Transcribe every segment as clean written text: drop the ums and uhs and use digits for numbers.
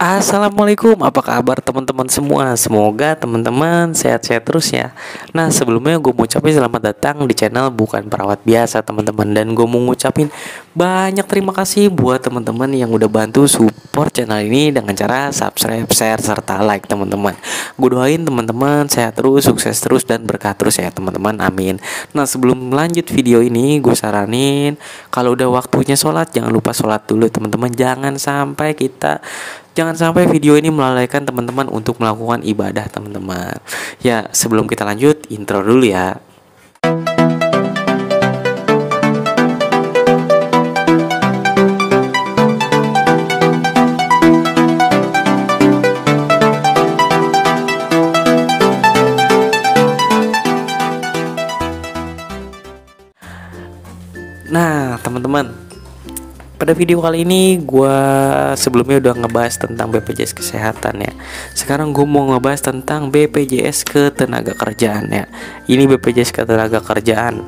Assalamualaikum, apa kabar teman-teman semua? Semoga teman-teman sehat-sehat terus ya. Nah, sebelumnya gue mau ucapin selamat datang di channel Bukan Perawat Biasa teman-teman. Dan gue mau ngucapin banyak terima kasih buat teman-teman yang udah bantu support channel ini dengan cara subscribe, share, serta like teman-teman. Gue doain teman-teman sehat terus, sukses terus, dan berkah terus ya teman-teman, amin. Nah, sebelum lanjut video ini, gue saranin kalau udah waktunya sholat, jangan lupa sholat dulu teman-teman. Jangan sampai video ini melalaikan teman-teman untuk melakukan ibadah teman-teman. Ya, sebelum kita lanjut, intro dulu ya. Nah, teman-teman, pada video kali ini gue sebelumnya udah ngebahas tentang BPJS Kesehatan ya. Sekarang gue mau ngebahas tentang BPJS Ketenagakerjaan ya. Ini BPJS Ketenagakerjaan.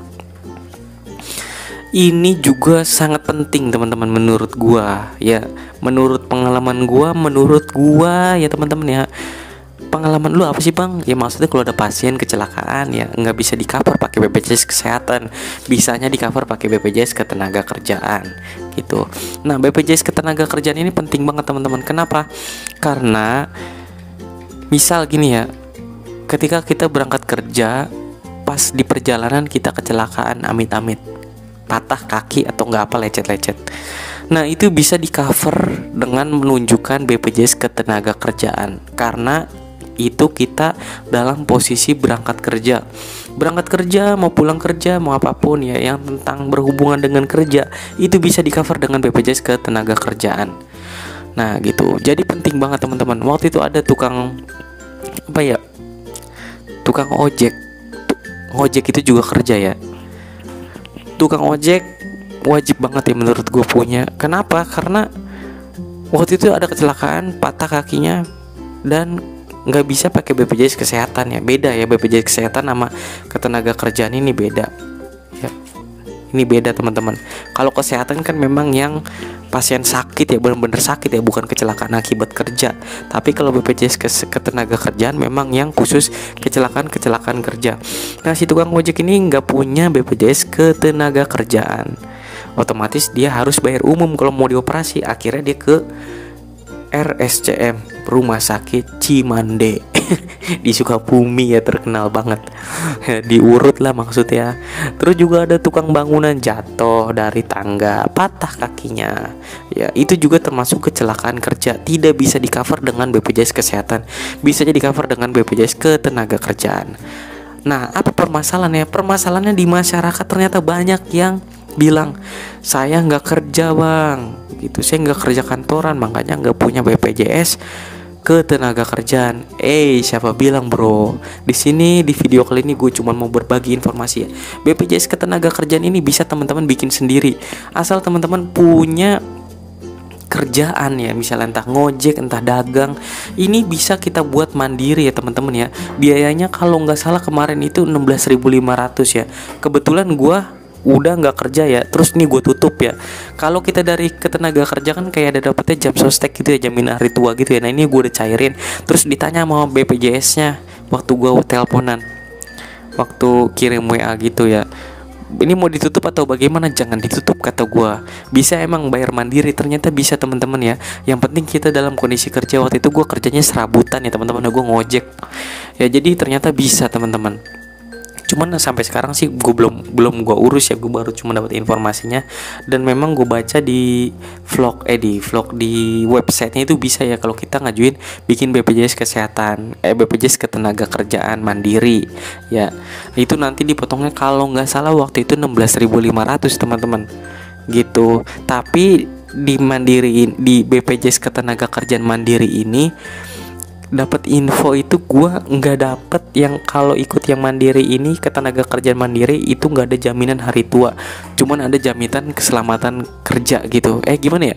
Ini juga sangat penting teman-teman menurut gue ya. Menurut pengalaman gue, ya teman-teman ya. Pengalaman lu apa sih bang? Ya maksudnya kalau ada pasien kecelakaan ya nggak bisa di cover pakai BPJS Kesehatan, bisanya di cover pakai BPJS Ketenagakerjaan gitu. Nah, BPJS Ketenagakerjaan ini penting banget teman-teman. Kenapa? Karena misal gini ya, ketika kita berangkat kerja, pas di perjalanan kita kecelakaan amit-amit, patah kaki atau nggak apa lecet-lecet. Nah, itu bisa di cover dengan menunjukkan BPJS Ketenagakerjaan karena itu kita dalam posisi berangkat kerja mau pulang kerja mau apapun ya yang tentang berhubungan dengan kerja itu bisa di cover dengan BPJS Ketenagakerjaan. Nah gitu, jadi penting banget teman-teman. Waktu itu ada tukang ojek itu juga kerja ya. Tukang ojek wajib banget ya menurut gue punya. Kenapa? Karena waktu itu ada kecelakaan, patah kakinya dan nggak bisa pakai BPJS Kesehatan ya. Beda ya, BPJS Kesehatan sama Ketenagakerjaan ini beda ya. Ini beda teman-teman. Kalau kesehatan kan memang yang pasien sakit ya, benar-benar sakit ya, bukan kecelakaan akibat kerja. Tapi kalau BPJS Ketenagakerjaan memang yang khusus kecelakaan kerja. Nah, si tukang ojek ini nggak punya BPJS Ketenagakerjaan, otomatis dia harus bayar umum kalau mau dioperasi. Akhirnya dia ke RSCM, Rumah Sakit Cimande di Sukabumi ya, terkenal banget. Diurut lah maksudnya. Terus juga ada tukang bangunan jatuh dari tangga, patah kakinya. Ya, itu juga termasuk kecelakaan kerja, tidak bisa di cover dengan BPJS Kesehatan. Bisa jadi cover dengan BPJS Ketenagakerjaan. Nah, apa permasalahannya? Permasalahannya di masyarakat ternyata banyak yang bilang, saya nggak kerja bang, gitu, saya nggak kerja kantoran, makanya nggak punya BPJS Ketenagakerjaan. Siapa bilang bro? Di sini di video kali ini gue cuma mau berbagi informasi ya. BPJS Ketenagakerjaan ini bisa teman-teman bikin sendiri, asal teman-teman punya kerjaan ya, misalnya entah ngojek, entah dagang. Ini bisa kita buat mandiri ya teman-teman ya. Biayanya kalau nggak salah kemarin itu 16.500 ya. Kebetulan gue udah nggak kerja ya, terus nih gue tutup ya. Kalau kita dari Ketenagakerjaan kan kayak ada dapetnya jam sostek gitu ya, jaminan hari tua gitu ya. Nah, ini gue udah cairin. Terus ditanya sama BPJS-nya waktu gue teleponan, waktu kirim WA gitu ya, ini mau ditutup atau bagaimana? Jangan ditutup kata gue. Bisa emang bayar mandiri, ternyata bisa teman-teman ya. Yang penting kita dalam kondisi kerja. Waktu itu gue kerjanya serabutan ya teman-teman, gue ngojek ya, jadi ternyata bisa teman-teman. Cuman sampai sekarang sih gue belum gue urus ya, gue baru cuma dapat informasinya. Dan memang gue baca di vlog di websitenya itu bisa ya kalau kita ngajuin bikin BPJS Kesehatan, BPJS Ketenagakerjaan mandiri ya. Itu nanti dipotongnya kalau nggak salah waktu itu 16.500 teman-teman gitu. Tapi di mandiri, di BPJS Ketenagakerjaan mandiri ini dapat info itu gua nggak dapet yang kalau ikut yang mandiri ini, Ketenagakerjaan mandiri itu nggak ada jaminan hari tua, cuman ada jaminan keselamatan kerja gitu. Gimana ya,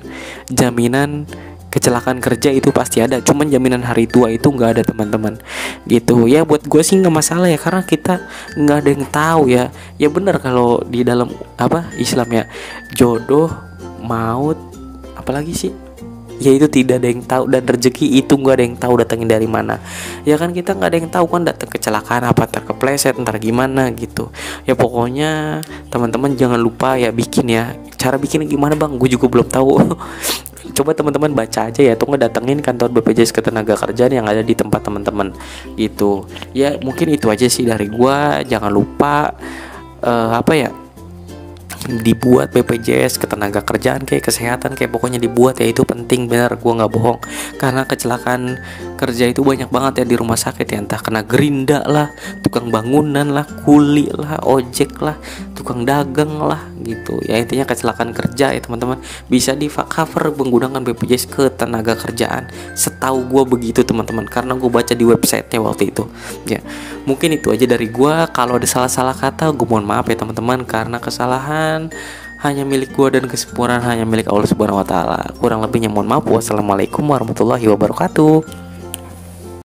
jaminan kecelakaan kerja itu pasti ada, cuman jaminan hari tua itu nggak ada teman-teman gitu ya. Buat gue sih nggak masalah ya, karena kita nggak ada yang tahu ya. Ya benar kalau di dalam Islam ya, jodoh, maut, apalagi sih ya itu tidak ada yang tahu, dan rezeki itu nggak ada yang tahu datangin dari mana. Ya kan kita nggak ada yang tahu kan datang kecelakaan apa, terkepleset ntar gimana gitu. Ya pokoknya teman-teman jangan lupa ya bikin ya. Cara bikinnya gimana bang? Gue juga belum tahu. Coba teman-teman baca aja ya, atau nggak datengin kantor BPJS Ketenagakerjaan yang ada di tempat teman-teman gitu. Ya mungkin itu aja sih dari gua. Jangan lupa apa ya, dibuat BPJS Ketenagakerjaan kayak kesehatan kayak pokoknya dibuat ya, itu penting bener, gua nggak bohong. Karena kecelakaan kerja itu banyak banget ya di rumah sakit ya, entah kena gerinda lah, tukang bangunan lah, kuli lah, ojek lah, tukang dagang lah gitu ya. Intinya kecelakaan kerja ya teman-teman bisa di cover menggunakan BPJS Ketenagakerjaan, setahu gue begitu teman-teman, karena gue baca di websitenya waktu itu ya. Mungkin itu aja dari gue. Kalau ada salah-salah kata gue mohon maaf ya teman-teman, karena kesalahan hanya milik gue dan kesempurnaan hanya milik Allah Subhanahu wa taala. Kurang lebihnya mohon maaf. Wassalamualaikum warahmatullahi wabarakatuh.